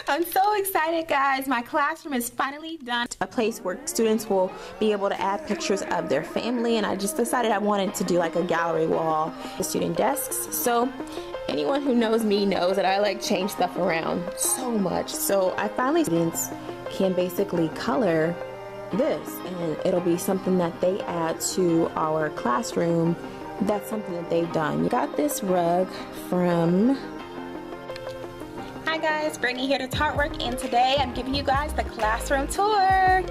I'm so excited, guys. My classroom is finally done. A place where students will be able to add pictures of their family, and I just decided I wanted to do like a gallery wall, the student desks. So anyone who knows me knows that I like change stuff around so much. So I finally, students can basically color this, and it'll be something that they add to our classroom. That's something that they've done. You got this rug from... Hi guys, Brittany here to Tartwork, and today I'm giving you guys the classroom tour.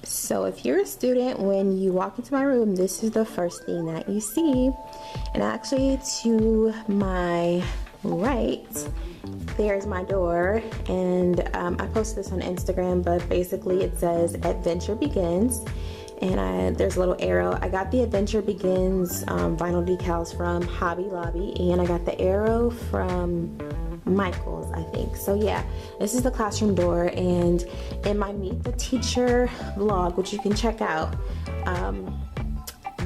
So if you're a student, when you walk into my room, this is the first thing that you see. And actually to my right, there's my door, and I posted this on Instagram, but basically it says Adventure Begins, and there's a little arrow. I got the Adventure Begins vinyl decals from Hobby Lobby, and I got the arrow from Michael's, I think. So yeah, this is the classroom door, and in my Meet the Teacher vlog, which you can check out,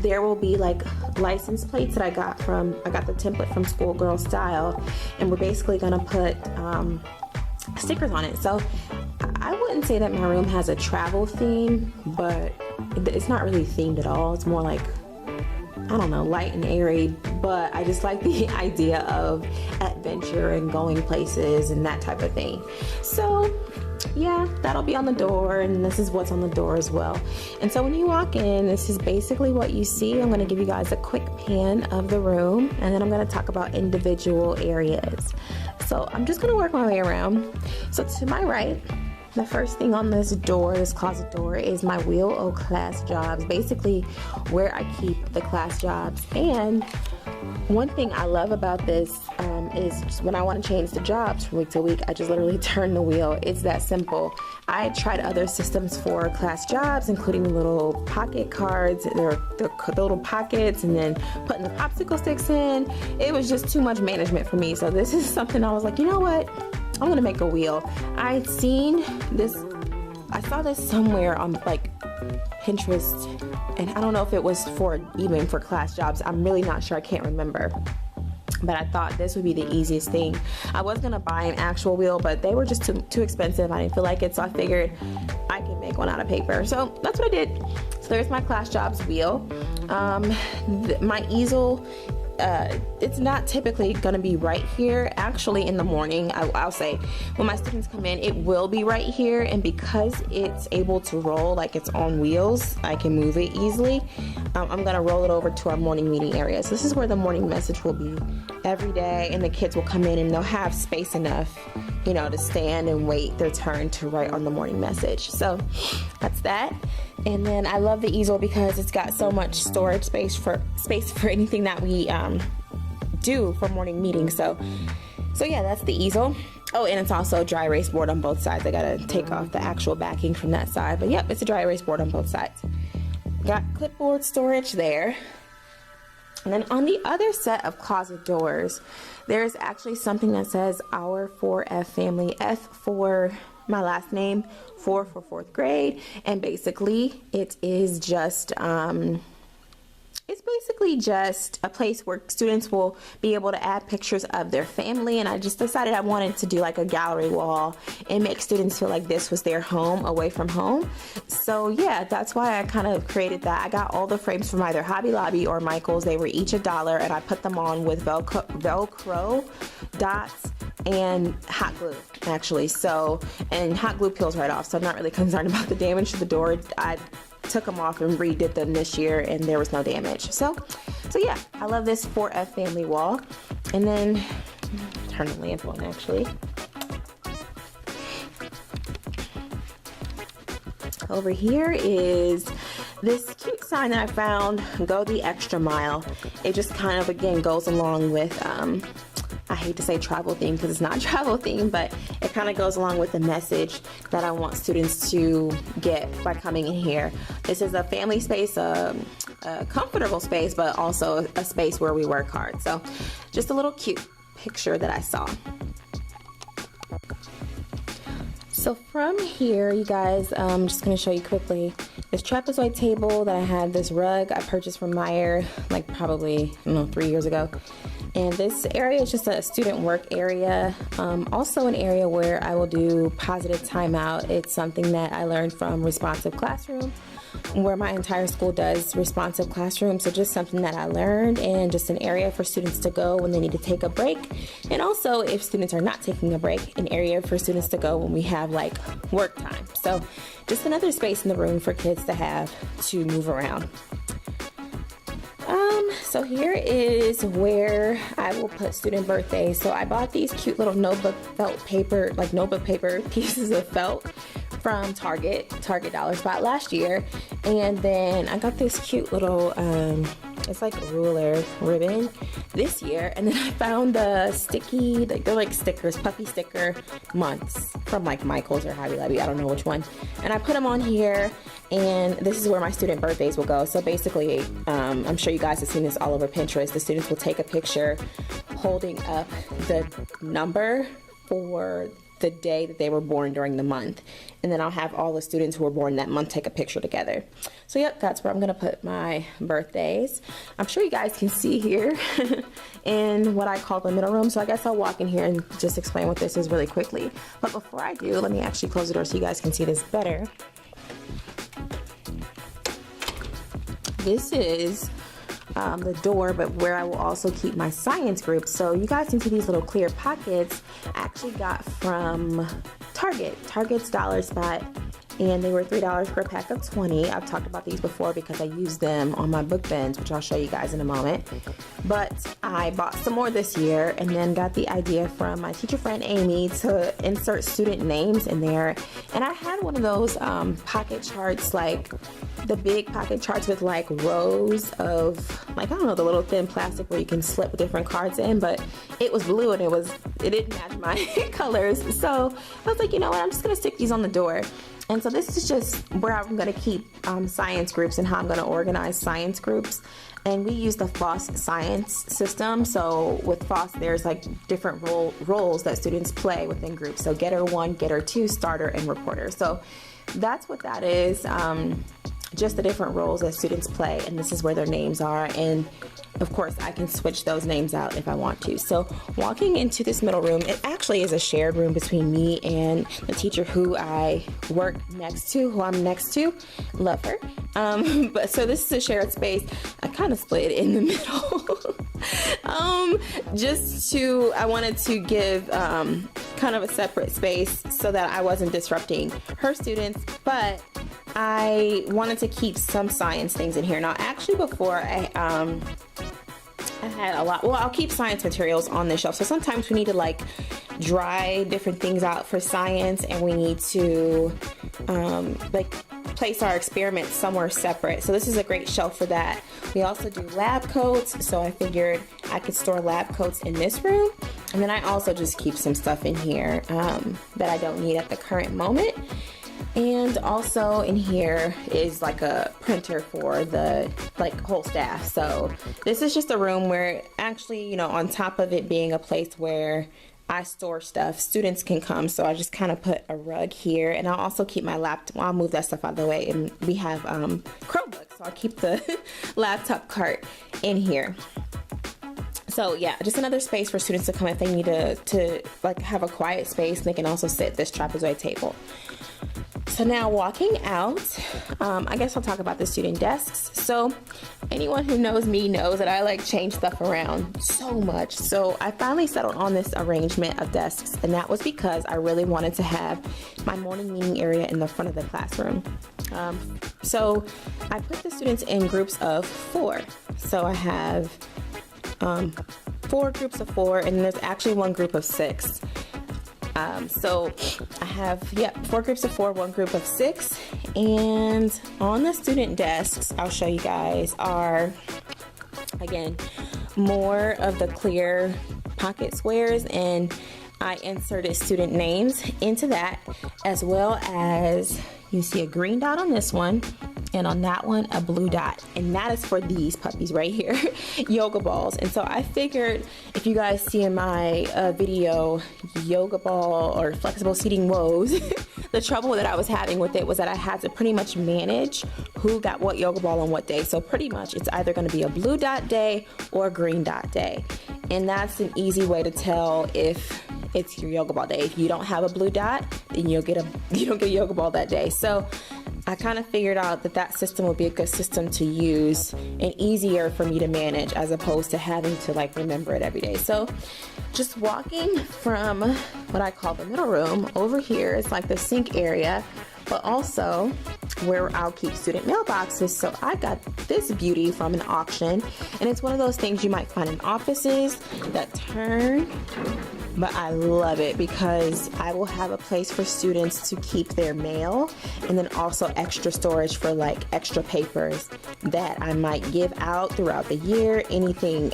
there will be like license plates that I got the template from Schoolgirl Style, and we're basically gonna put stickers on it. So I wouldn't say that my room has a travel theme, but it's not really themed at all. It's more like, I don't know, light and airy, but I just like the idea of adventure and going places and that type of thing. So yeah, that'll be on the door, and this is what's on the door as well. And so when you walk in, this is basically what you see. I'm going to give you guys a quick pan of the room, and then I'm going to talk about individual areas. So I'm just going to work my way around. So to my right, the first thing on this door, this closet door, is my wheel of class jobs, basically where I keep the class jobs. And one thing I love about this is just when I want to change the jobs from week to week, I just literally turn the wheel. It's that simple. I tried other systems for class jobs, including the little pocket cards, the little pockets, and then putting the popsicle sticks in. It was just too much management for me. So this is something I was like, you know what? I'm gonna make a wheel. I'd seen this, I saw this somewhere on like Pinterest, and I don't know if it was even for class jobs. I'm really not sure, I can't remember. But I thought this would be the easiest thing. I was gonna buy an actual wheel, but they were just too expensive. I didn't feel like it, so I figured I could make one out of paper. So that's what I did. So there's my class jobs wheel. My easel, it's not typically going to be right here. Actually, in the morning, I'll say when my students come in, it will be right here, and because it's able to roll like it's on wheels, I can move it easily. I'm going to roll it over to our morning meeting area. So this is where the morning message will be every day, and the kids will come in and they'll have space enough, you know, to stand and wait their turn to write on the morning message. So that's that. And then I love the easel because it's got so much storage space for anything that we do for morning meetings. So yeah, that's the easel. Oh, and it's also a dry erase board on both sides. I gotta take off the actual backing from that side, but yep, it's a dry erase board on both sides. Got clipboard storage there. And then on the other set of closet doors, there's actually something that says Our 4F Family, F for my last name, 4 for 4th grade, and basically it is just it's basically just a place where students will be able to add pictures of their family, and I just decided I wanted to do like a gallery wall and make students feel like this was their home away from home. So yeah, that's why I kind of created that. I got all the frames from either Hobby Lobby or Michael's. They were each $1, and I put them on with Velcro dots and hot glue, actually. So, and hot glue peels right off, so I'm not really concerned about the damage to the door. I took them off and redid them this year, and there was no damage. So yeah, I love this 4F family wall. And then turn the lamp on, actually. Over here is this cute sign that I found, Go the Extra Mile. It just kind of, again, goes along with I hate to say travel theme because it's not travel theme, but it kind of goes along with the message that I want students to get by coming in here. This is a family space, a comfortable space, but also a space where we work hard. So just a little cute picture that I saw. So from here, you guys, I'm just going to show you quickly this trapezoid table that I had, this rug I purchased from Meyer like probably, I don't know, 3 years ago. And this area is just a student work area, also an area where I will do positive timeout. It's something that I learned from Responsive Classroom, where my entire school does responsive classroom. So just something that I learned, and just an area for students to go when they need to take a break. And also, if students are not taking a break, an area for students to go when we have like work time. So just another space in the room for kids to have to move around. So here is where I will put student birthdays. So I bought these cute little notebook paper pieces of felt from Target Dollar Spot last year. And then I got this cute little, it's like ruler ribbon this year. And then I found the sticky, they're like stickers, puffy sticker months from like Michael's or Hobby Lobby, I don't know which one. And I put them on here, and this is where my student birthdays will go. So basically, I'm sure you guys have seen this all over Pinterest. The students will take a picture holding up the number for the day that they were born during the month, and then I'll have all the students who were born that month take a picture together. So yep, that's where I'm gonna put my birthdays. I'm sure you guys can see here in what I call the middle room. So I guess I'll walk in here and just explain what this is really quickly. But before I do, let me actually close the door so you guys can see this better. This is the door, but where I will also keep my science group. So you guys can see these little clear pockets I actually got from Target's Dollar Spot, and they were $3 for a pack of 20. I've talked about these before because I use them on my book bins, which I'll show you guys in a moment. But I bought some more this year, and then got the idea from my teacher friend Amy to insert student names in there. And I had one of those pocket charts, like the big pocket charts with like rows of, like, I don't know, the little thin plastic where you can slip different cards in, but it was blue and it didn't match my colors. So I was like, you know what, I'm just gonna stick these on the door. And so this is just where I'm going to keep science groups and how I'm going to organize science groups. And we use the FOSS science system. So with FOSS, there's like different roles that students play within groups. So getter 1, getter 2, starter, and reporter. So that's what that is. Just the different roles that students play, and this is where their names are. And of course, I can switch those names out if I want to. So walking into this middle room, it actually is a shared room between me and the teacher who I work next to, who I'm next to. Love her. But so this is a shared space. I kind of split it in the middle. I wanted to give kind of a separate space so that I wasn't disrupting her students, but I wanted to keep some science things in here. Now, actually, before I had a lot. Well, I'll keep science materials on the shelf. So sometimes we need to like dry different things out for science, and we need to like place our experiments somewhere separate. So this is a great shelf for that. We also do lab coats, so I figured I could store lab coats in this room. And then I also just keep some stuff in here that I don't need at the current moment. And also in here is like a printer for the like whole staff. So this is just a room where actually, you know, on top of it being a place where I store stuff, students can come. So I just kind of put a rug here, and I'll also keep my laptop. I'll move that stuff out of the way, and we have Chromebooks, so I'll keep the laptop cart in here. So yeah, just another space for students to come if they need to like have a quiet space. They can also sit at this trapezoid table. So now walking out, I guess I'll talk about the student desks. So anyone who knows me knows that I like change stuff around so much. So I finally settled on this arrangement of desks, and that was because I really wanted to have my morning meeting area in the front of the classroom. So I put the students in groups of 4. So I have 4 groups of 4, and there's actually one group of 6. So I have, 4 groups of 4, 1 group of 6, and on the student desks, I'll show you guys, are, again, more of the clear pocket squares, and I inserted student names into that, as well as, you see a green dot on this one, and on that one a blue dot, and that is for these puppies right here, yoga balls. And so I figured, if you guys see in my video yoga ball or flexible seating woes, the trouble that I was having with it was that I had to pretty much manage who got what yoga ball on what day. So pretty much it's either going to be a blue dot day or a green dot day. And that's an easy way to tell if it's your yoga ball day. If you don't have a blue dot, then you don't get a yoga ball that day. So I kind of figured out that that system would be a good system to use and easier for me to manage as opposed to having to like remember it every day. So just walking from what I call the middle room over here, it's like the sink area, but also where I'll keep student mailboxes. So I got this beauty from an auction, and it's one of those things you might find in offices that turn, but I love it because I will have a place for students to keep their mail, and then also extra storage for like extra papers that I might give out throughout the year, anything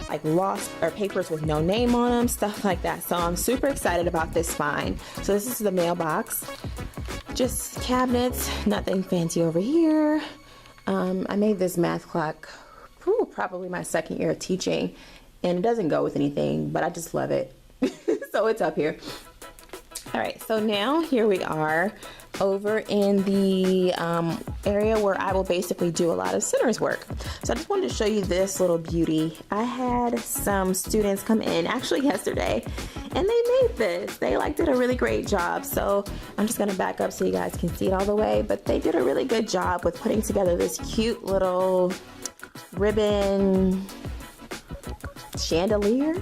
like lost or papers with no name on them, stuff like that. So I'm super excited about this find. So this is the mailbox, just cabinets, nothing fancy over here. I made this math clock probably my second year of teaching, and it doesn't go with anything, but I just love it. So it's up here. All right, so now here we are over in the area where I will basically do a lot of centers work. So I just wanted to show you this little beauty. I had some students come in actually yesterday, and they made this. They did a really great job. So I'm just gonna back up so you guys can see it all the way, but they did a really good job with putting together this cute little ribbon chandelier.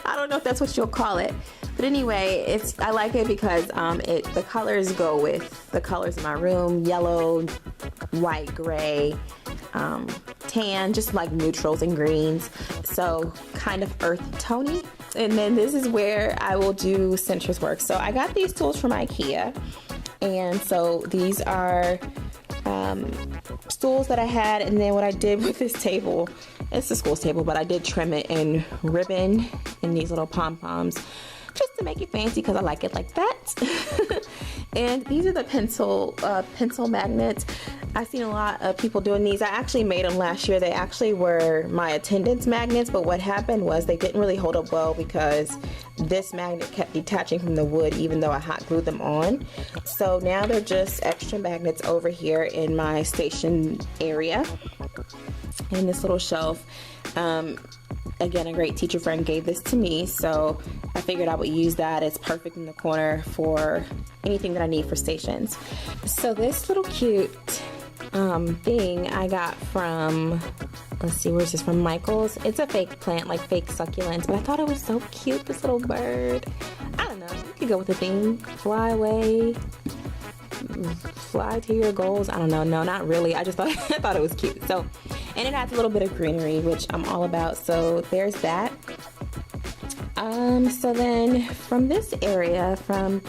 I don't know if that's what you'll call it, but anyway, I like it because the colors go with the colors in my room: yellow, white, gray, tan, just like neutrals and greens, so kind of earth tony. And then this is where I will do centers work. So I got these tools from IKEA, and so these are stools that I had, and then what I did with this table, it's a school's table, but I did trim it in ribbon and these little pom-poms just to make it fancy because I like it like that. And these are the pencil magnets. I've seen a lot of people doing these. I actually made them last year. They actually were my attendance magnets, but what happened was they didn't really hold up well because this magnet kept detaching from the wood even though I hot glued them on. So now they're just extra magnets over here in my station area in this little shelf. Again, a great teacher friend gave this to me, so I figured I would use that. It's perfect in the corner for anything that I need for stations. So this little cute thing I got from, let's see, where's this from? Michael's. It's a fake plant, like fake succulents, but I thought it was so cute, this little bird. I don't know, you could go with the theme, fly away, fly to your goals. I don't know, no, not really. I just thought, I thought it was cute. So, and it adds a little bit of greenery, which I'm all about. So there's that. So then from this area, from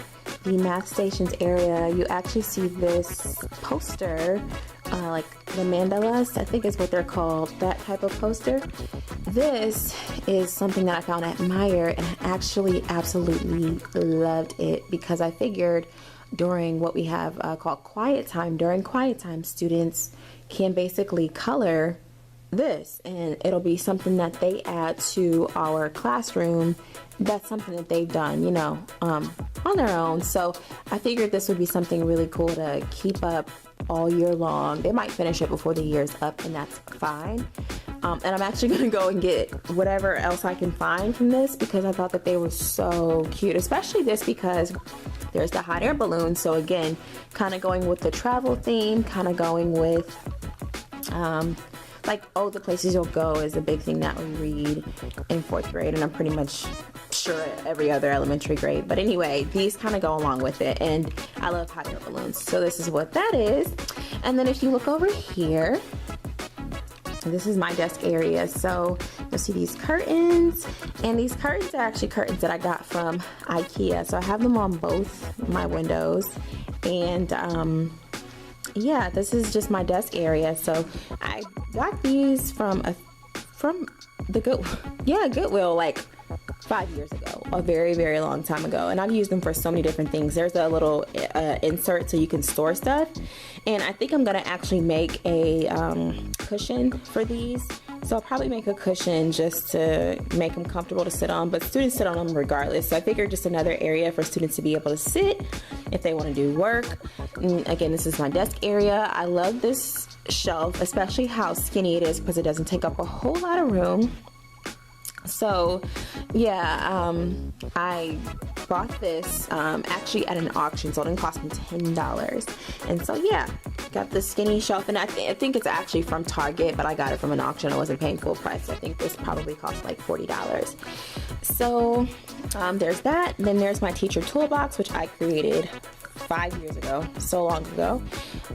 the math stations area, you actually see this poster, like the mandalas, I think is what they're called, that type of poster. This is something that I found at Meijer, and I actually absolutely loved it because I figured during what we have called quiet time, during quiet time, students can basically color this, and it'll be something that they add to our classroom. That's something that they've done, you know, on their own. So I figured this would be something really cool to keep up all year long. They might finish it before the year's up, and that's fine. And I'm actually going to go and get whatever else I can find from this because I thought that they were so cute, especially this because there's the hot air balloon. So again, kind of going with the travel theme, kind of going with like, oh, the places you'll go is a big thing that we read in 4th grade, and I'm pretty much sure every other elementary grade. But anyway, these kind of go along with it, and I love hot air balloons. So this is what that is. And then if you look over here, this is my desk area. So you'll see these curtains, and these curtains are actually curtains that I got from IKEA. So I have them on both my windows, and yeah, this is just my desk area. So I got these from the Goodwill like 5 years ago, a very, very long time ago. And I've used them for so many different things. There's a little insert so you can store stuff. And I think I'm going to actually make a cushion for these So I'll probably make a cushion just to make them comfortable to sit on, but students sit on them regardless. So I figured just another area for students to be able to sit if they want to do work. And again, this is my desk area. I love this shelf, especially how skinny it is because it doesn't take up a whole lot of room. So yeah, I bought this actually at an auction, so it didn't cost me $10. And so yeah, got the skinny shelf, and I think it's actually from Target, but I got it from an auction. I wasn't paying full price. I think this probably cost like $40. So there's that. And then there's my teacher toolbox, which I created 5 years ago, so long ago.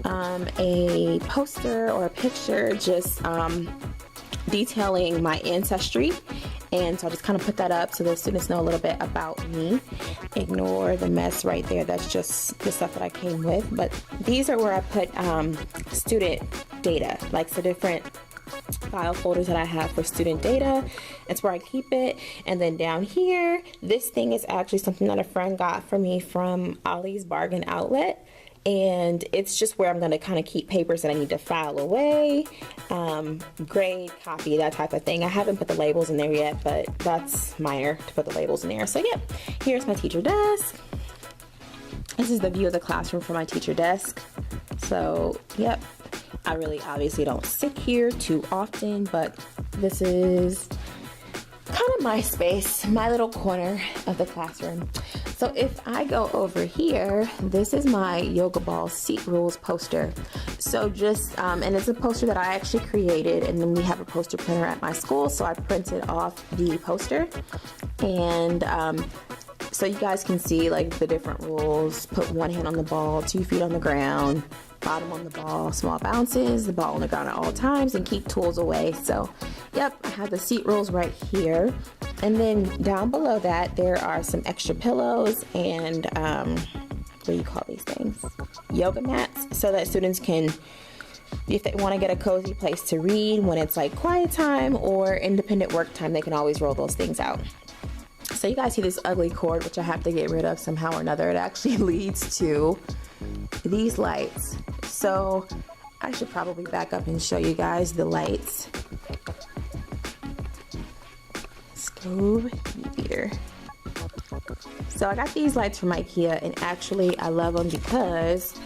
A poster or a picture just detailing my ancestry. And so I just kind of put that up so the students know a little bit about me. Ignore the mess right there. That's just the stuff that I came with. But these are where I put student data, like the different file folders that I have for student data. It's where I keep it. And then down here, this thing is actually something that a friend got for me from Ollie's Bargain Outlet. And it's just where I'm going to kind of keep papers that I need to file away, grade, copy, that type of thing. I haven't put the labels in there yet, but that's minor to put the labels in there. So yeah, here's my teacher desk. This is the view of the classroom from my teacher desk. So yep, I really obviously don't sit here too often, but this is kind of my space, my little corner of the classroom. So if I go over here, this is my yoga ball seat rules poster. So just, and it's a poster that I actually created, and then we have a poster printer at my school, so I printed off the poster. And so you guys can see like the different rules. Put one hand on the ball, 2 feet on the ground, bottom on the ball, small bounces, the ball on the ground at all times, and keep tools away. So yep, I have the seat rules right here. And then down below that, there are some extra pillows and what do you call these things? Yoga mats, so that students can, if they want to get a cozy place to read when it's like quiet time or independent work time, they can always roll those things out. So you guys see this ugly cord, which I have to get rid of somehow or another. It actually leads to these lights. So I should probably back up and show you guys the lights. Stove heater. So I got these lights from IKEA, and actually I love them because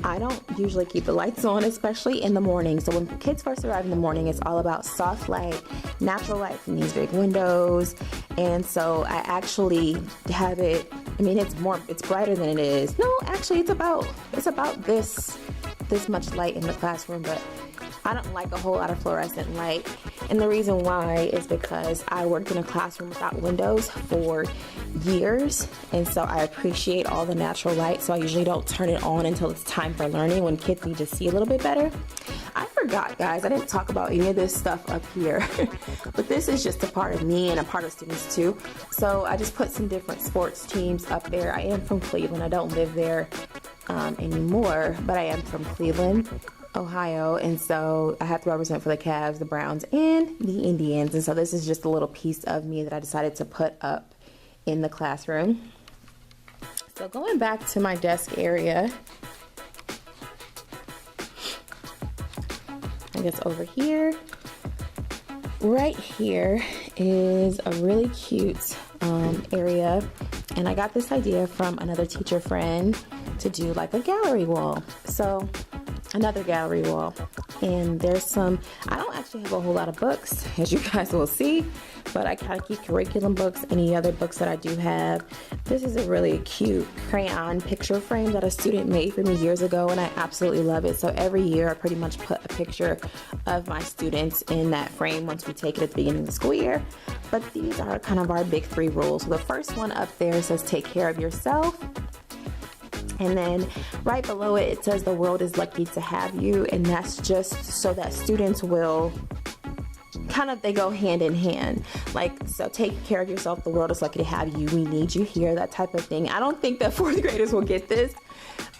I don't usually keep the lights on, especially in the morning. So when kids first arrive in the morning, it's all about soft light, natural light from these big windows. And so I actually have it, I mean, it's brighter than it is. No, actually it's about this much light in the classroom, but I don't like a whole lot of fluorescent light. And the reason why is because I worked in a classroom without windows for years, and so I appreciate all the natural light. So I usually don't turn it on until it's time for learning, when kids need to see a little bit better. I forgot, guys, I didn't talk about any of this stuff up here, but this is just a part of me and a part of students too. So I just put some different sports teams up there. I am from Cleveland. I don't live there anymore, but I am from Cleveland, Ohio, and so I have to represent for the Cavs, the Browns, and the Indians. And so this is just a little piece of me that I decided to put up in the classroom. So going back to my desk area, I guess over here, right here is a really cute area, and I got this idea from another teacher friend to do like a gallery wall. So another gallery wall, and there's some, I don't actually have a whole lot of books, as you guys will see, but I kind of keep curriculum books, any other books that I do have. This is a really cute crayon picture frame that a student made for me years ago, and I absolutely love it. So every year I pretty much put a picture of my students in that frame once we take it at the beginning of the school year. But these are kind of our big 3 rules. So the first one up there says take care of yourself. And then right below it, it says the world is lucky to have you. And that's just so that students will kind of, they go hand in hand. Like, so take care of yourself, the world is lucky to have you, we need you here, that type of thing. I don't think that 4th graders will get this,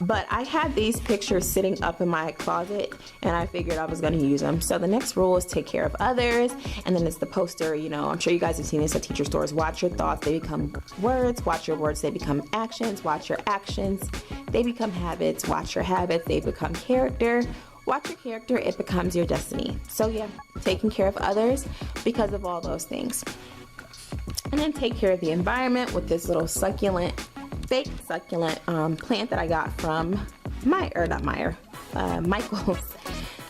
but I had these pictures sitting up in my closet, and I figured I was going to use them. So the next rule is take care of others. And then it's the poster, you know, I'm sure you guys have seen this at teacher stores. Watch your thoughts, they become words. Watch your words, they become actions. Watch your actions, they become habits. Watch your habits, they become character. watch your character, it becomes your destiny. So yeah, taking care of others because of all those things. And then take care of the environment with this little succulent, fake succulent plant that I got from Michael's.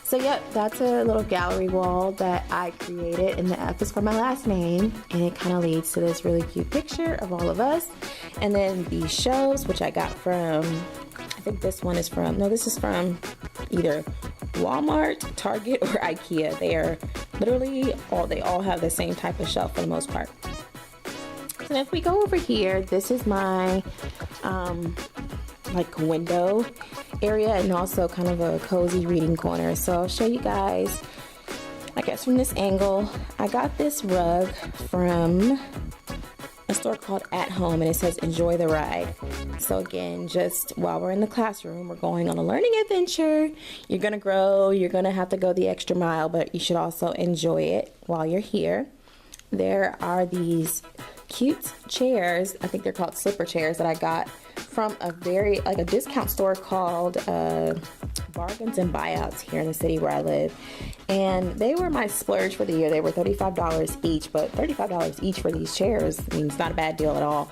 So yep, that's a little gallery wall that I created, and the F is for my last name, and it kind of leads to this really cute picture of all of us. And then these shelves, which I got from, I think this one is from, no, this is from either Walmart, Target, or IKEA. They are literally they all have the same type of shelf for the most part. And if we go over here, this is my like window area, and also kind of a cozy reading corner. So I'll show you guys, I guess from this angle. I got this rug from a store called At Home, and it says enjoy the ride. So again, just while we're in the classroom, we're going on a learning adventure. You're gonna grow, you're gonna have to go the extra mile, but you should also enjoy it while you're here. There are these cute chairs, I think they're called slipper chairs, that I got from a discount store called Bargains and Buyouts here in the city where I live. And they were my splurge for the year. They were $35 each, but $35 each for these chairs, I mean, it's not a bad deal at all.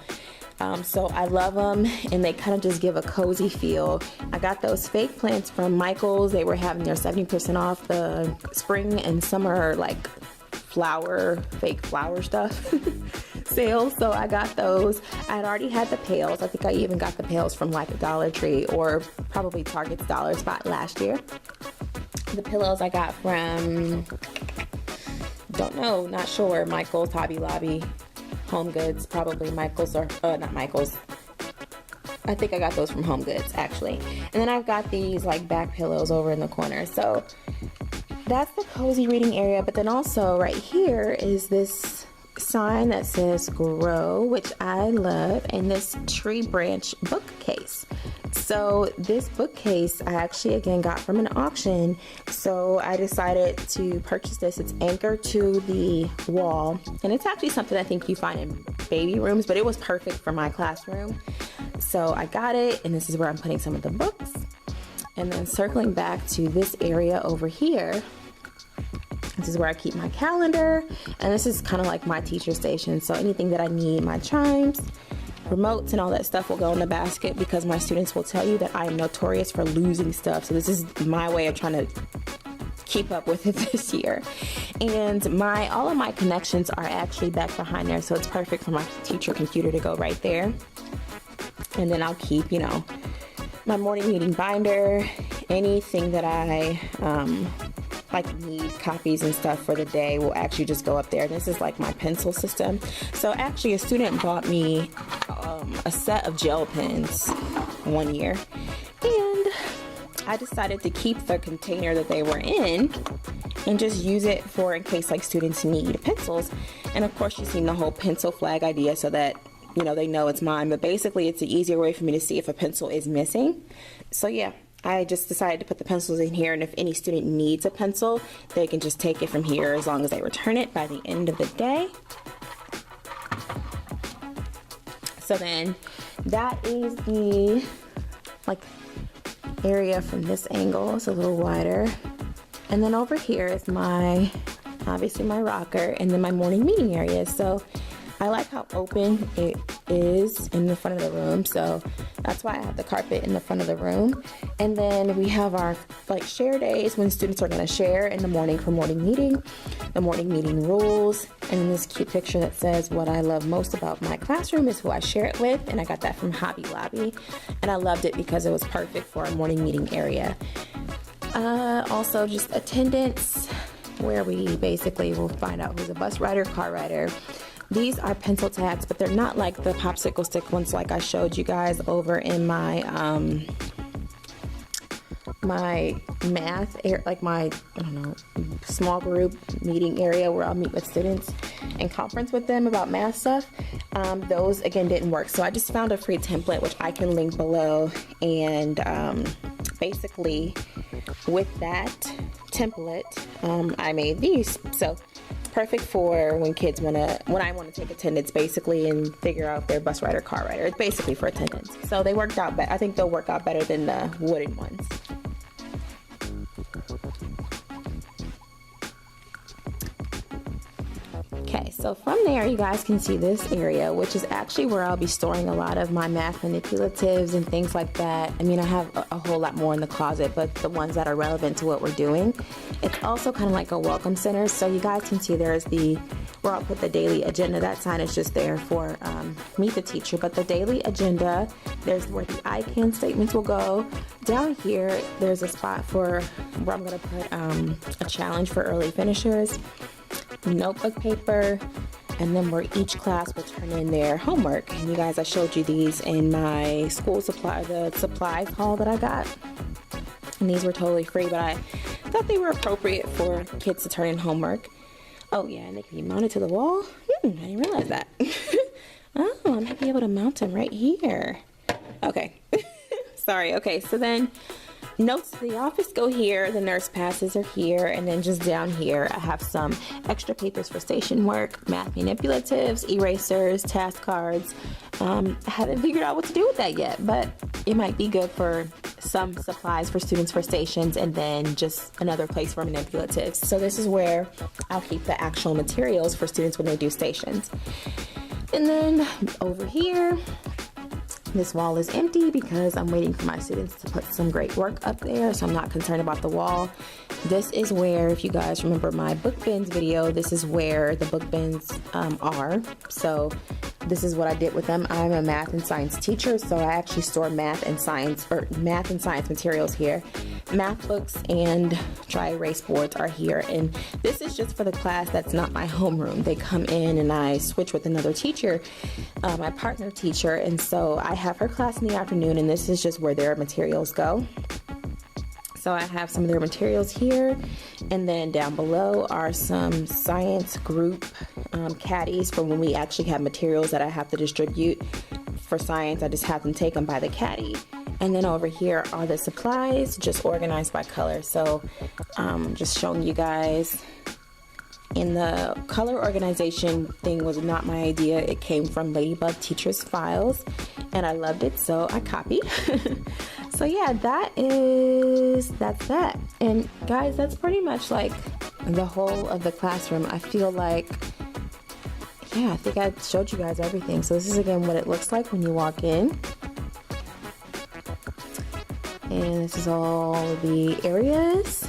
So I love them, and they kind of just give a cozy feel. I got those fake plants from Michael's. They were having their 70% off the spring and summer like fake flower stuff sale, so I got those. I had already had the pails. I think I even got the pails from like a Dollar Tree or probably Target's Dollar Spot last year. The pillows I got from, not sure, Michael's, Hobby Lobby, Home Goods, probably Michael's, or not Michael's. I think I got those from Home Goods actually. And then I've got these like back pillows over in the corner. So that's the cozy reading area. But then also right here is this sign that says grow, which I love, and this tree branch bookcase. So this bookcase I actually again got from an auction. So I decided to purchase this. It's anchored to the wall, and it's actually something I think you find in baby rooms, but it was perfect for my classroom. So I got it, and this is where I'm putting some of the books. And then circling back to this area over here, this is where I keep my calendar, and this is kind of like my teacher station. So anything that I need, my chimes, remotes, and all that stuff will go in the basket, because my students will tell you that I am notorious for losing stuff. So this is my way of trying to keep up with it this year. And all of my connections are actually back behind there, so it's perfect for my teacher computer to go right there. And then I'll keep, my morning meeting binder, anything that I need copies and stuff for the day will actually just go up there. This is like my pencil system. So actually a student bought me a set of gel pens one year, and I decided to keep the container that they were in and just use it for in case like students need pencils. And of course you've seen the whole pencil flag idea, so that they know it's mine, but basically it's an easier way for me to see if a pencil is missing. So yeah, I just decided to put the pencils in here, and if any student needs a pencil, they can just take it from here as long as they return it by the end of the day. So then that is the area from this angle. It's a little wider. And then over here is obviously my rocker, and then my morning meeting area. So I like how open it is in the front of the room, so that's why I have the carpet in the front of the room. And then we have our share days when students are going to share in the morning for morning meeting, the morning meeting rules, and this cute picture that says what I love most about my classroom is who I share it with, and I got that from Hobby Lobby, and I loved it because it was perfect for a morning meeting area. Also just attendance, where we basically will find out who's a bus rider, car rider. These are pencil tags, but they're not like the popsicle stick ones like I showed you guys over in my my math my small group meeting area where I'll meet with students and conference with them about math stuff. Those again didn't work, so I just found a free template which I can link below, and basically with that template I made these. So perfect for when I want to take attendance basically and figure out if they're bus rider, car rider. It's basically for attendance. So they worked out, I think they'll work out better than the wooden ones. Okay, so from there you guys can see this area, which is actually where I'll be storing a lot of my math manipulatives and things like that. I mean, I have a whole lot more in the closet, but the ones that are relevant to what we're doing. It's also kind of like a welcome center, so you guys can see there's where I'll put the daily agenda. That sign is just there for meet the teacher, but the daily agenda, there's where the I can statements will go. Down here, there's a spot for where I'm gonna put a challenge for early finishers, notebook paper, and then where each class will turn in their homework. And you guys, I showed you these in my school supply, the supplies haul that I got. And these were totally free, but I thought they were appropriate for kids to turn in homework. Oh yeah, and they can be mounted to the wall. I didn't realize that. Oh, I might be able to mount them right here. Okay, sorry. Okay, so then notes to the office go here, the nurse passes are here, and then just down here I have some extra papers for station work, math manipulatives, erasers, task cards. I haven't figured out what to do with that yet, but it might be good for some supplies for students for stations, and then just another place for manipulatives. So this is where I'll keep the actual materials for students when they do stations. And then over here, this wall is empty because I'm waiting for my students to put some great work up there, so I'm not concerned about the wall. This is where, if you guys remember my book bins video, this is where the book bins are. So this is what I did with them. I'm a math and science teacher, so I actually store math and science materials here. Math books and dry erase boards are here, and this is just for the class that's not my homeroom. They come in and I switch with another teacher, my partner teacher, and so I have her class in the afternoon, and this is just where their materials go. So I have some of their materials here, and then down below are some science group caddies for when we actually have materials that I have to distribute for science. I just have them take them by the caddy. And then over here are the supplies, just organized by color. So just showing you guys. And the color organization thing was not my idea. It came from Ladybug Teacher's Files, and I loved it, so I copied. So yeah, that's that. And guys, that's pretty much like the whole of the classroom. I feel like, yeah, I think I showed you guys everything. So this is again what it looks like when you walk in. And this is all the areas.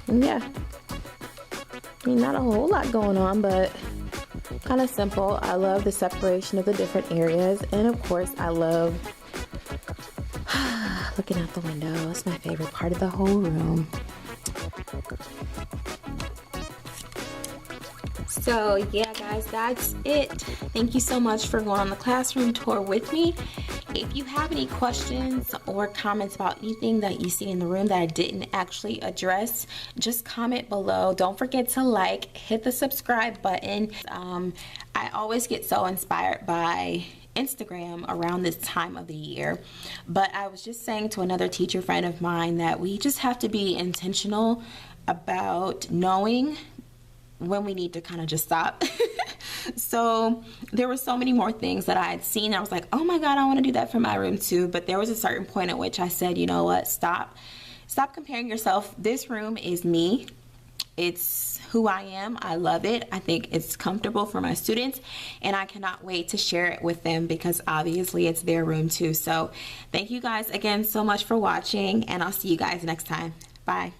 And yeah, I mean, not a whole lot going on, but kind of simple. I love the separation of the different areas, and of course I love looking out the window. It's my favorite part of the whole room. So yeah guys, that's it. Thank you so much for going on the classroom tour with me. If you have any questions or comments about anything that you see in the room that I didn't actually address, just comment below. Don't forget to like, hit the subscribe button. I always get so inspired by Instagram around this time of the year, but I was just saying to another teacher friend of mine that we just have to be intentional about knowing when we need to kind of just stop. So there were so many more things that I had seen. I was like, oh my God, I want to do that for my room too. But there was a certain point at which I said, you know what, stop comparing yourself. This room is me. It's who I am. I love it. I think it's comfortable for my students, and I cannot wait to share it with them because obviously it's their room too. So thank you guys again so much for watching, and I'll see you guys next time. Bye.